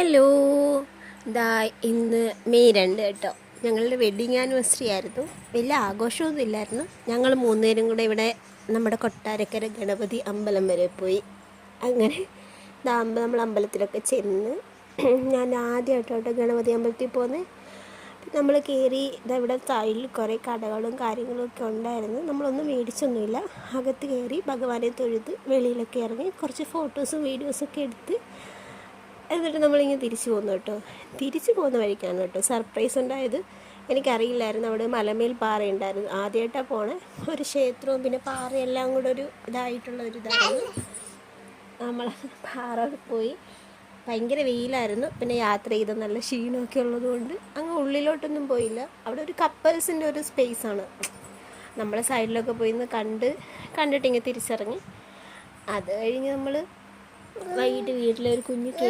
Hello, ഇതാ ഇന്ന് May 2 കേട്ടോ. ഞങ്ങളുടെ വെഡ്ഡിങ് ആനിവേഴ്സറി ആയിരുന്നു. വലിയ ആഘോഷമൊന്നും ഇല്ലായിരുന്നു. ഞങ്ങൾ മൂന്നുപേരും കൂടെ ഇവിടെ നമ്മുടെ കൊട്ടാരക്കര ഗണപതി അമ്പലം വരെ പോയി. അങ്ങനെ നമ്മൾ അമ്പലത്തിലൊക്കെ ചെന്ന് ഞാൻ ആദ്യമായിട്ടോ ഗണപതി അമ്പലത്തിൽ പോകുന്നത്. നമ്മൾ കയറി ഇവിടെ സൈഡിൽ കുറേ കടകളും കാര്യങ്ങളും ഒക്കെ ഉണ്ടായിരുന്നു. നമ്മളൊന്നും മേടിച്ചൊന്നുമില്ല. അകത്ത് കയറി ഭഗവാനെ തൊഴുത് വെളിയിലൊക്കെ ഇറങ്ങി കുറച്ച് ഫോട്ടോസും വീഡിയോസൊക്കെ എടുത്ത് എന്നിട്ട് നമ്മളിങ്ങനെ തിരിച്ചു പോകുന്നു കേട്ടോ. തിരിച്ചു പോകുന്ന വഴിക്കാണ് കേട്ടോ സർപ്രൈസ് ഉണ്ടായത്. എനിക്കറിയില്ലായിരുന്നു അവിടെ മലമേൽ പാറ ഉണ്ടായിരുന്നു. ആദ്യമായിട്ടാണ് പോണേ. ഒരു ക്ഷേത്രവും പിന്നെ പാറയെല്ലാം കൂടെ ഒരു ഇതായിരുന്നു. നമ്മൾ പാറ പോയി. ഭയങ്കര വെയിലായിരുന്നു. പിന്നെ യാത്ര ചെയ്ത് നല്ല ക്ഷീണമൊക്കെ ഉള്ളതുകൊണ്ട് അങ്ങ് ഉള്ളിലോട്ടൊന്നും പോയില്ല. അവിടെ ഒരു കപ്പിൾസിൻ്റെ ഒരു സ്പേസാണ്. നമ്മളെ സൈഡിലൊക്കെ പോയി നിന്ന് കണ്ടിട്ട് ഇങ്ങനെ തിരിച്ചിറങ്ങി. അത് കഴിഞ്ഞ് നമ്മൾ വൈകിട്ട് വീട്ടിലൊരു കുഞ്ഞ്